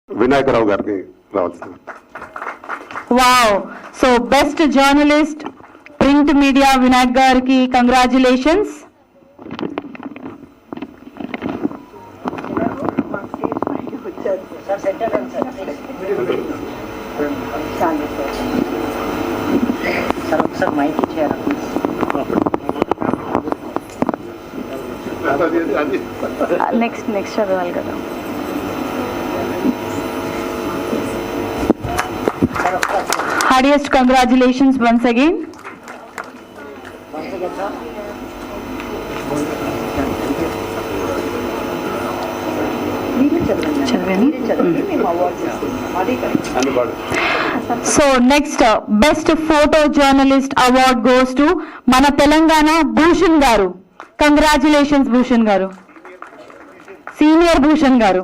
వినాయకరావు గారికి రావాల్సింది. Wow. So best journalist print media Vinayak గారికి కంగ్రాచులేషన్స్. నెక్స్ట్ చదవాలి కదా. Heartiest congratulations once again. So next best photo journalist award goes to Mana Telangana Bhushan Garu. Congratulations Bhushan Garu. Senior Bhushan Garu.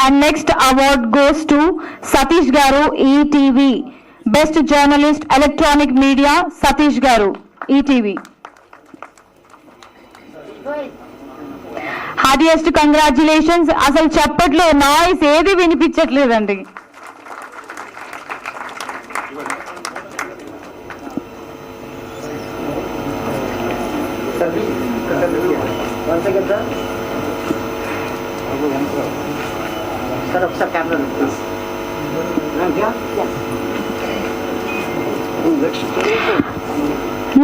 And next award goes to Satish Garu, ETV. Best Journalist Electronic Media, Satish Garu, ETV. Heartiest congratulations. అసలు చప్పట్లో noise ఏది వినిపించట్లేదండి. Sir अक्सर camera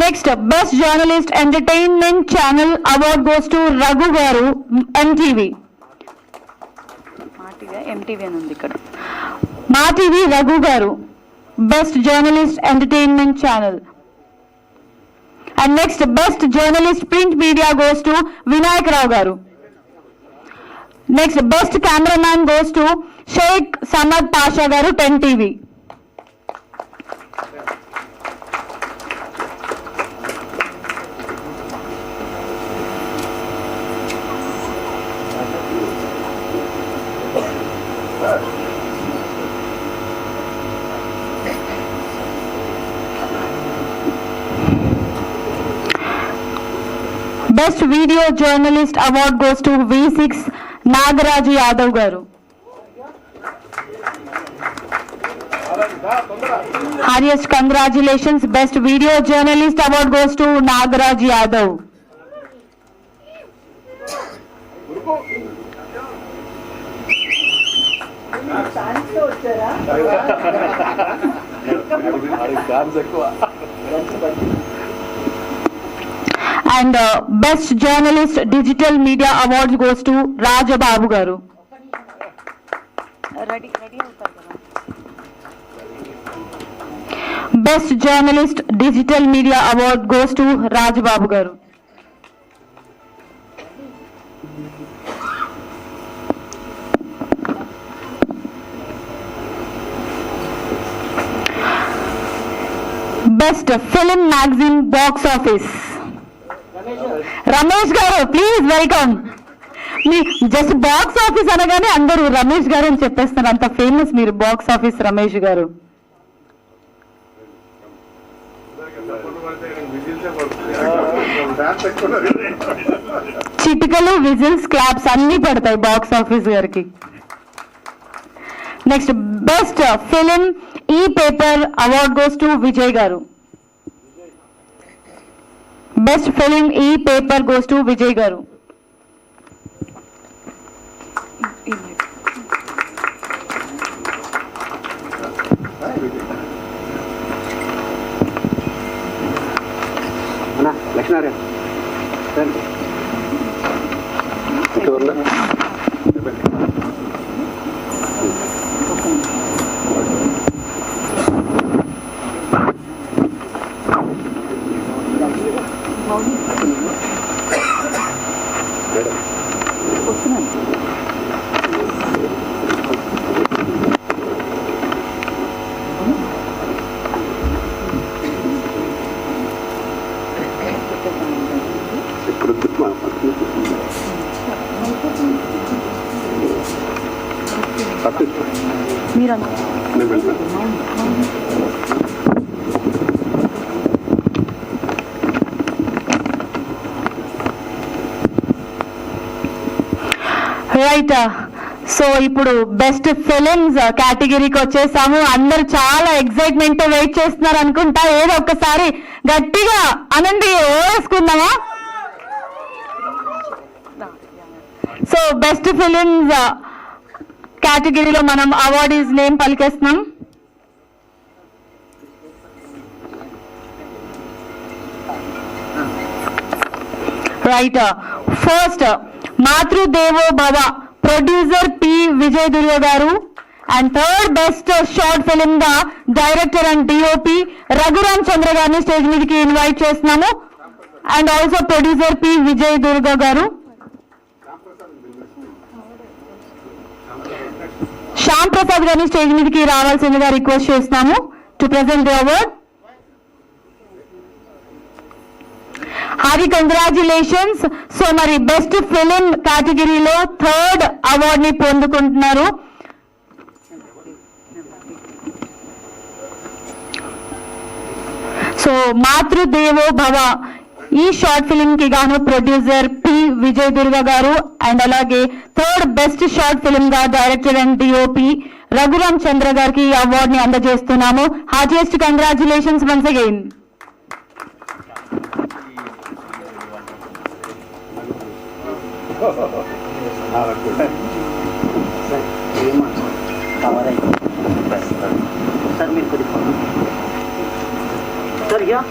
Next, Best Journalist Entertainment Channel Award goes to Raghu Garu, MTV. MTV anundi ikkada. MaTV Raghu Garu, Best Journalist Entertainment Channel. And next, Best Journalist Print Media goes to Vinayak Rao Garu. Next, Best Cameraman goes to Sheikh Samad Pasha Garu, 10 TV. Best Video Journalist Award goes to V6 Nagaraju Yadav Garu. Heartiest congratulations. Best Video Journalist Award goes to Nagaraju Yadav. And Best Journalist Digital Media Awards goes to Rajababu Garu. Best Journalist Digital Media Award goes to Rajababu Garu. Best Film Magazine Box Office. Ramesh గారు please welcome. మీ just box office అనగానే అందరూ రమేష్ గారు అని చెప్పేస్తున్నారు, అంత famous మీరు box office Ramesh గారు. చిటికలు విజిల్స్ క్లాప్స్ అన్ని పడతాయి బాక్స్ ఆఫీస్ గారికి. నెక్స్ట్ బెస్ట్ ఫిలిం ఈ paper award goes to Vijay గారు. Best Film E-Paper goes to Vijay Garu. Anna, Lakshmana. మీరంతా నేను వెళ్తాను. రైట్. సో ఇప్పుడు బెస్ట్ ఫిలిమ్స్ కేటగిరీకి వచ్చేసాము. అందరు చాలా ఎక్సైట్మెంట్ వెయిట్ చేస్తున్నారు అనుకుంటా. ఏదో ఒక్కసారి గట్టిగా అనండి, వేసుకుందామా? సో బెస్ట్ ఫిలిమ్స్ కేటగిరీలో మనం అవార్డీస్ నేమ్ పలికేస్తున్నాం. రైట్. ఫస్ట్ మాతృదేవో భవ, ప్రొడ్యూసర్ పి విజయ్ దుర్గ గారు. And third best short film గా డైరెక్టర్ అండ్ డిఓపి రఘురామ్ చంద్ర గారిని స్టేజ్ మీదకి ఇన్వైట్ చేస్తున్నాము. And also producer P Vijay Durga గారు. శ్యామ్ ప్రసాద్ గారిని స్టేజ్ మీదకి రావాల్సిందిగా రిక్వెస్ట్ చేస్తున్నాము to present the award. Harry congratulations. So మరి బెస్ట్ ఫిలిం కేటగిరీలో థర్డ్ అవార్డ్ ని పొందుకుంటున్నారు. సో మాతృదేవో భవ ఈ షార్ట్ ఫిలిం కి గాను ప్రొడ్యూసర్ పి విజయ్ దుర్గ గారు. అండ్ అలాగే థర్డ్ బెస్ట్ షార్ట్ ఫిలిం గా director and DOP Raghuram Chandra గారికి ఈ అవార్డ్ ని అందజేస్తున్నాము. Heartiest congratulations once again. Sir మీరు కొద్దిగా సార్ యా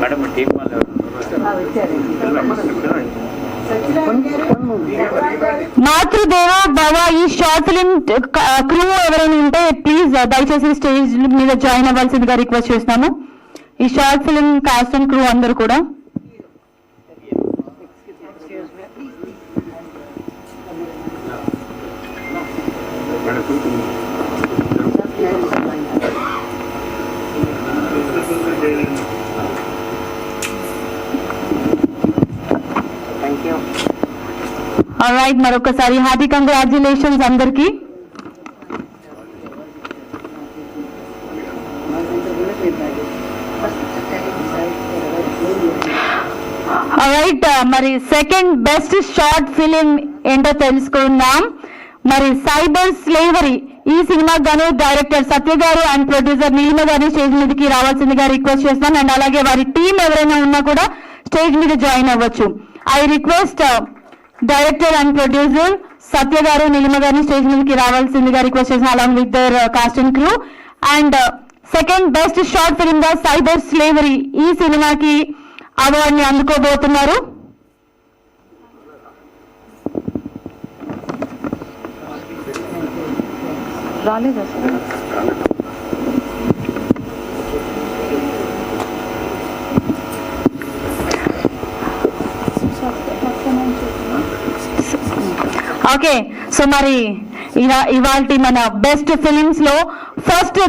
మేడం టీం వాళ్ళు మాతృదేవో భవ ఈ షార్ట్ ఫిలిం క్రూ ఎవరైనా ఉంటే ప్లీజ్ దయచేసి స్టేజ్ మీద జాయిన్ అవ్వాల్సిందిగా రిక్వెస్ట్ చేస్తున్నాము. ఈ short film cost and crew అందరూ కూడా. Thank you. ఆల్రైట్, మరొకసారి హార్టీ కంగ్రాచులేషన్స్ అందరికీ. ఆల్రైట్, మరి సెకండ్ బెస్ట్ షార్ట్ ఫిలిం ఏంటో తెలుసుకుందాం. మరి సైబర్ స్లేవరీ ఈ సినిమాకి గాను డైరెక్టర్ సత్య గారు అండ్ ప్రొడ్యూసర్ నీలిమ గారిని స్టేజ్ మీదకి రావాల్సిందిగా రిక్వెస్ట్ చేస్తాం. అండ్ అలాగే వారి టీం ఎవరైనా ఉన్నా కూడా స్టేజ్ మీద జాయిన్ అవ్వచ్చు. I request director and producer Satya గారు నీలిమ గారిని స్టేజ్ మీదకి రావాల్సిందిగా రిక్వెస్ట్ చేస్తాం along with their cast and crew. And second best short film గా సైబర్ స్లేవరీ ఈ సినిమాకి అవార్డుని అందుకోబోతున్నారు. రాలేదా సార్? ఓకే, సో మరి ఇవాల్టి మన బెస్ట్ ఫిలిమ్స్ లో ఫస్ట్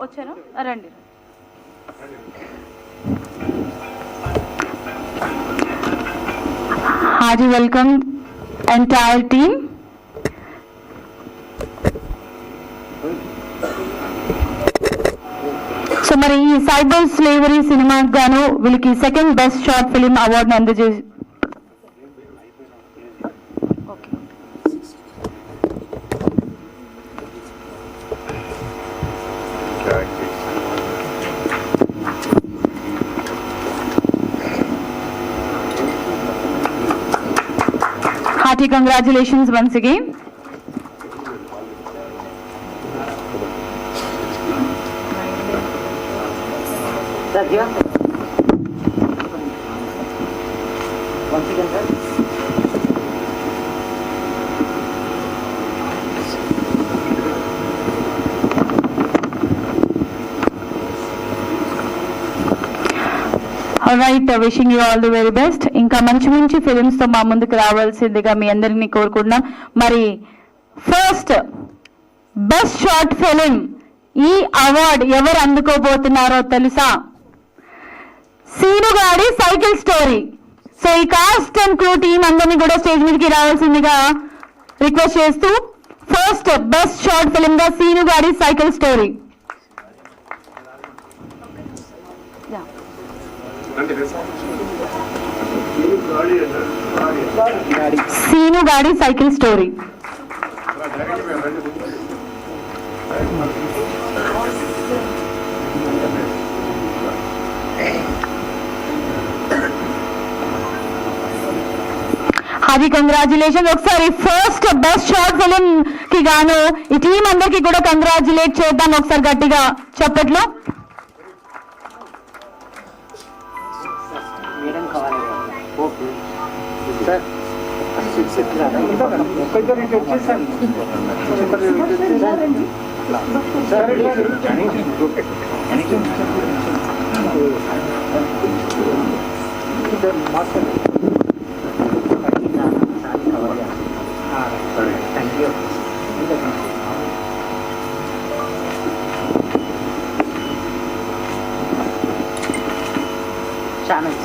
వచ్చారా రండి. Haji welcome entire team. So మరి ఈ సైబర్ స్లేవరీ సినిమాకి గాను వీళ్ళకి సెకండ్ బెస్ట్ షార్ట్ ఫిలిం అవార్డుని అందజేసి hearty congratulations once again. Sir, here. Once again, sir. Alright, wishing you all the very best. ఇంకా మంచి మంచి ఫిలిమ్స్ తో మా ముందుకు రావాల్సిందిగా మీ అందరినీ కోరుకుంటున్నాం. మరి ఫస్ట్ బెస్ట్ షార్ట్ ఫిలిం ఈ అవార్డ్ ఎవరు అందుకోబోతున్నారో తెలుసా? Seenugadi cycle story. సో ఈ కాస్ట్ అండ్ క్రూ టీమ్ అందరినీ కూడా స్టేజ్ మీదకి రావాల్సిందిగా రిక్వెస్ట్ చేస్తూ ఫస్ట్ బెస్ట్ షార్ట్ ఫిల్మ్ గా సీను గారి సైకిల్ స్టోరీ. సీను గారి సైకిల్ స్టోరీ. అది కంగ్రాచులేషన్. ఒకసారి ఫస్ట్ బెస్ట్ షార్ట్ ఫిలిం కి గాను ఈ టీం అందరికి కూడా కంగ్రాచులేట్ చేద్దాం ఒకసారి గట్టిగా చప్పట్లో. మేడం కావాలి sir. Channels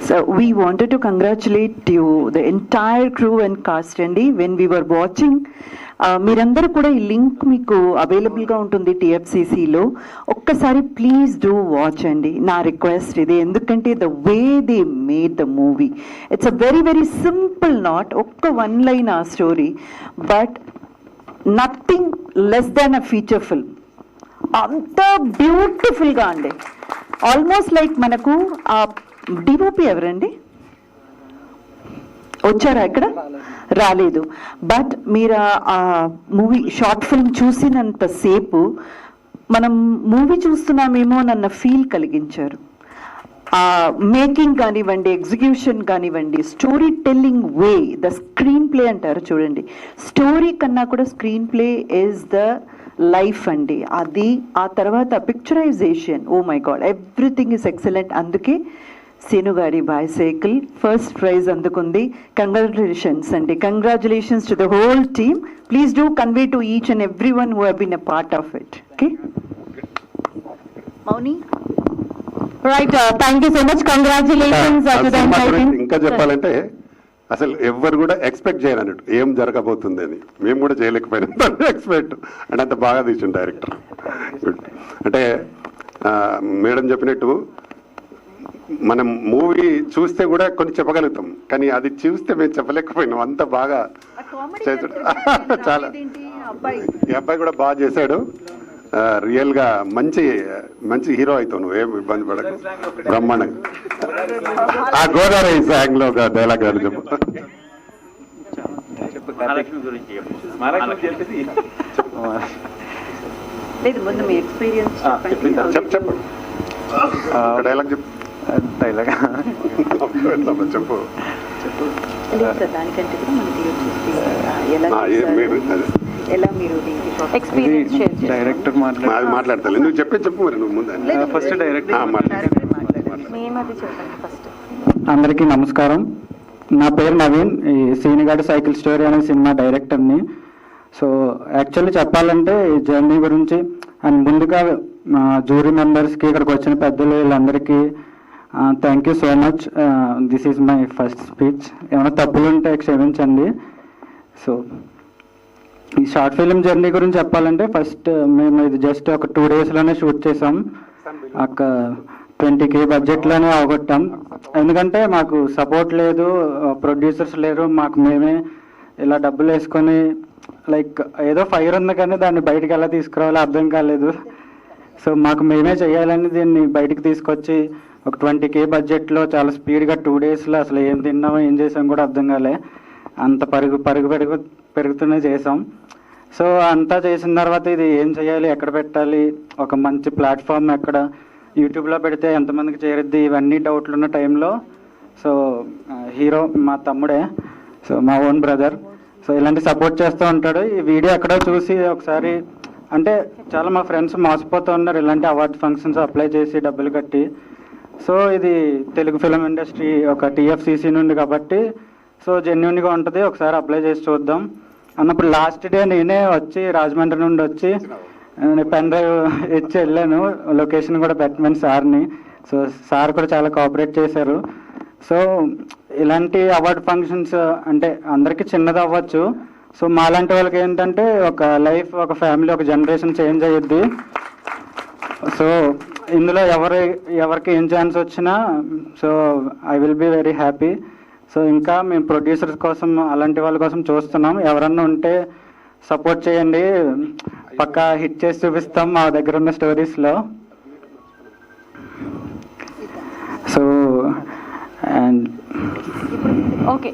So we wanted to congratulate you, the entire crew and cast అండి. When we were watching, మీరందరూ కూడా ఈ లింక్ మీకు అవైలబుల్గా ఉంటుంది TFCCలో. ఒక్కసారి ప్లీజ్ డూ వాచ్ అండి, నా రిక్వెస్ట్ ఇది. ఎందుకంటే the way they made the movie, it's a very very simple, not ఒక్క వన్ లైన్ ఆ story, but nothing less than a feature film. అంత బ్యూటిఫుల్గా అండి. ఆల్మోస్ట్ లైక్ మనకు ఆ డిఓపి ఎవరండి వచ్చారా? ఇక్కడ రాలేదు. బట్ మీరు ఆ మూవీ షార్ట్ ఫిల్మ్ చూసినంతసేపు మనం మూవీ చూస్తున్నామేమో అన్న ఫీల్ కలిగించారు. ఆ మేకింగ్ కానివ్వండి, ఎగ్జిక్యూషన్ కానివ్వండి, story telling way, the screen play అంటారు చూడండి, స్టోరీ కన్నా కూడా screen play is the life అండి. అది ఆ తర్వాత picturization, oh my God, everything is excellent. అందుకే సీను గారి బైసైకిల్ ఫస్ట్ ప్రైజ్ అందుకుంది. కంగ్రాచులేషన్స్ అండి, congratulations to the whole team. Please do convey to each and every one who have been a part of it. Okay Mouni, right, thank you so much, congratulations. ఇంకా చెప్పాలంటే అసలు ఎవ్వరు కూడా expect చేయరు అన్నట్టు ఏం జరగబోతుంది అని. మేము కూడా చేయలేకపోయినాం ఎక్స్పెక్ట్. అంటే అంత బాగా తీసిండు డైరెక్టర్. అంటే మేడం చెప్పినట్టు మనం మూవీ చూస్తే కూడా కొన్ని చెప్పగలుగుతాం, కానీ అది చూస్తే మేము చెప్పలేకపోయినాం. అంత బాగా చేసాడు. చాలా ఈ అబ్బాయి కూడా బాగా చేశాడు. రియల్ గా మంచి మంచి హీరో అవుతావు నువ్వు, ఏం ఇబ్బంది పడకు. బ్రహ్మాండంగా ఆ గోదావరి సాంగ్ లో ఒక డైలాగ్ అని చెప్పు. లేదు ముందు మీ ఎక్స్పీరియన్స్ చెప్పు. డైలాగ్ చెప్పు. డైలాగ్ చెప్పు. దానికంటే కూడా మనకి ఎలా మీరు ఎక్స్పీరియన్స్ షేర్ చేయండి. డైరెక్టర్ మాట్లాడతా నువ్వు చెప్పు మరి. నువ్వు ముందు ఫస్ట్ డైరెక్టర్ మేమది చెప్పండి ఫస్ట్. అందరికీ నమస్కారం. నా పేరు నవీన్, ఈ సీనుగాడి సైకిల్ స్టోరీ అనే సినిమా డైరెక్టర్ని. సో యాక్చువల్లీ చెప్పాలంటే ఈ జర్నీ గురించి అండ్ ముందుగా జూరీ మెంబర్స్కి, ఇక్కడికి వచ్చిన పెద్దలు వీళ్ళందరికీ thank you so much. This is my first speech. ఏమైనా తప్పులు ఉంటే క్షమించండి. సో ఈ షార్ట్ ఫిల్మ్ జర్నీ గురించి చెప్పాలంటే ఫస్ట్ మేము ఇది జస్ట్ ఒక 2 daysలోనే షూట్ చేసాం. ఒక 20K బడ్జెట్లోనే అవగొట్టాం. ఎందుకంటే మాకు సపోర్ట్ లేదు, ప్రొడ్యూసర్స్ లేరు. మాకు మేమే ఇలా డబ్బులు వేసుకొని లైక్ ఏదో ఫైర్ ఉంది కానీ దాన్ని బయటకు ఎలా తీసుకురావాలో అర్థం కాలేదు. సో మాకు మేమే చేయాలని దీన్ని బయటకు తీసుకొచ్చి ఒక 20K బడ్జెట్లో చాలా స్పీడ్గా 2 daysలో అసలు ఏం తిన్నామో ఏం చేసాం కూడా అర్థం కాలే. అంత పెరుగుతూనే చేసాం. సో అంతా చేసిన తర్వాత ఇది ఏం చేయాలి, ఎక్కడ పెట్టాలి, ఒక మంచి ప్లాట్ఫామ్ ఎక్కడ, యూట్యూబ్లో పెడితే ఎంతమందికి చేరుద్ది, ఇవన్నీ డౌట్లు ఉన్న టైంలో సో హీరో మా తమ్ముడే, సో మా ఓన్ బ్రదర్, సో ఇలాంటి సపోర్ట్ చేస్తూ ఉంటాడు. ఈ వీడియో ఎక్కడో చూసి ఒకసారి అంటే చాలా మా ఫ్రెండ్స్ మోసపోతూ ఉన్నారు ఇలాంటి అవార్డ్ ఫంక్షన్స్ అప్లై చేసి డబ్బులు కట్టి. సో ఇది తెలుగు ఫిలిం ఇండస్ట్రీ ఒక టీఎఫ్సిసి నుండి కాబట్టి సో జెన్యున్గా ఉంటుంది, ఒకసారి అప్లై చేసి చూద్దాం అన్నప్పుడు లాస్ట్ డే నేనే వచ్చి రాజమండ్రి నుండి వచ్చి పెన్ డ్రైవ్ ఇచ్చి వెళ్ళాను, లొకేషన్ కూడా పెట్టమని సార్ని. సో సార్ కూడా చాలా కోఆపరేట్ చేశారు. సో ఇలాంటి అవార్డ్ ఫంక్షన్స్ అంటే అందరికీ చిన్నది అవ్వచ్చు, సో మాలాంటి వాళ్ళకి ఏంటంటే ఒక లైఫ్, ఒక ఫ్యామిలీ, ఒక జనరేషన్ చేంజ్ అయ్యిద్ది. సో ఇందులో ఎవరికి ఏం ఛాన్స్ వచ్చినా so I will be very happy. So ఇంకా మేము ప్రొడ్యూసర్స్ కోసం అలాంటి వాళ్ళ కోసం చూస్తున్నాం, ఎవరన్నా ఉంటే సపోర్ట్ చేయండి, పక్కా హిట్ చేసి చూపిస్తాం మా దగ్గర ఉన్న స్టోరీస్లో. So and okay,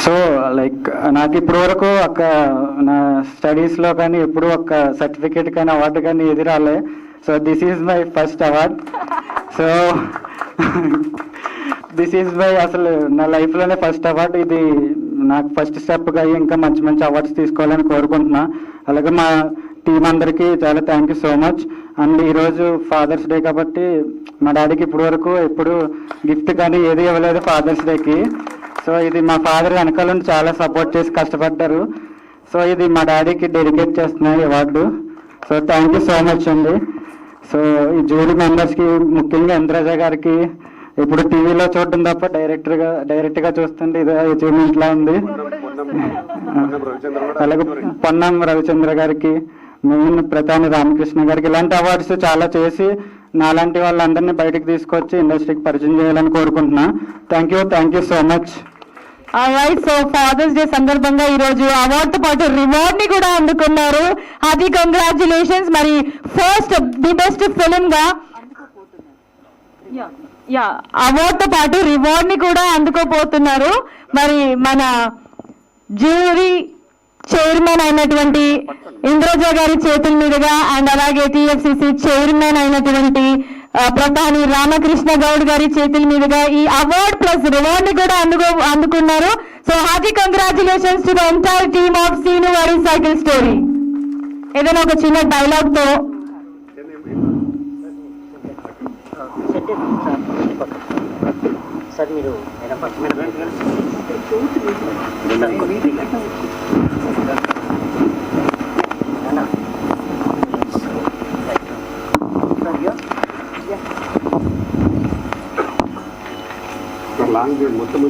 so like నాకు ఇప్పటి వరకు ఒక నా స్టడీస్లో కానీ ఎప్పుడు ఒక సర్టిఫికేట్ కానీ అవార్డు కానీ ఏది రాలే. So this is my first award. So this is my అసలు నా లైఫ్లోనే ఫస్ట్ అవార్డు. ఇది నాకు ఫస్ట్ స్టెప్గా ఇంకా మంచి మంచి అవార్డ్స్ తీసుకోవాలని కోరుకుంటున్నా. అలాగే మా టీం అందరికీ చాలా thank you so much. And ఈరోజు ఫాదర్స్ డే కాబట్టి మా డాడీకి ఇప్పటి వరకు ఎప్పుడు గిఫ్ట్ కానీ ఏది ఇవ్వలేదు ఫాదర్స్ డేకి. సో ఇది మా ఫాదర్ వెనకాల నుండి చాలా సపోర్ట్ చేసి కష్టపడ్డారు. సో ఇది మా డాడీకి డెడికేట్ చేస్తున్నాయి award. So thank you so much అండి. సో ఈ జ్యూరీ మెంబర్స్కి ముఖ్యంగా ఇంద్రజ గారికి ఇప్పుడు టీవీలో చూడడం తప్ప డైరెక్ట్గా చూస్తుంటే ఇదే అచీవ్మెంట్ లా ఉంది. అలాగే పొన్నం రవిచంద్ర గారికి, మెయిన్ ప్రధాని రామకృష్ణ గారికి ఇలాంటి అవార్డ్స్ చాలా చేసి నాలాంటి వాళ్ళందరినీ బయటకు తీసుకొచ్చి ఇండస్ట్రీకి పరిచయం చేయాలని కోరుకుంటున్నా. Thank you so much. Right, so Father's Day సందర్భంగా ఈ రోజు అవార్డుతో పాటు రివార్డ్ ని కూడా అందుకున్నారు. అది కంగ్రాచులేషన్స్. మరి ఫస్ట్ ది బెస్ట్ ఫిలిం గా అవార్డుతో పాటు రివార్డ్ ని కూడా అందుకోపోతున్నారు. మరి మన జ్యూరీ చైర్మన్ అయినటువంటి ఇంద్రజ గారి చేతుల మీదుగా అండ్ అలాగే టిఎఫ్సిసి చైర్మన్ అయినటువంటి ప్రధాని రామకృష్ణ గౌడ్ గారి చేతుల మీదుగా ఈ అవార్డ్ ప్లస్ రివార్డ్ ని కూడా అందుకున్నారు. So hearty congratulations to the entire team of Seenu వారి సైకిల్ స్టోరీ. ఏదైనా ఒక చిన్న డైలాగ్ తో సార్ మీరు లాంగ్ మొత్తం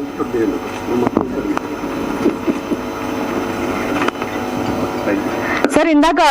సార్ ఇందాక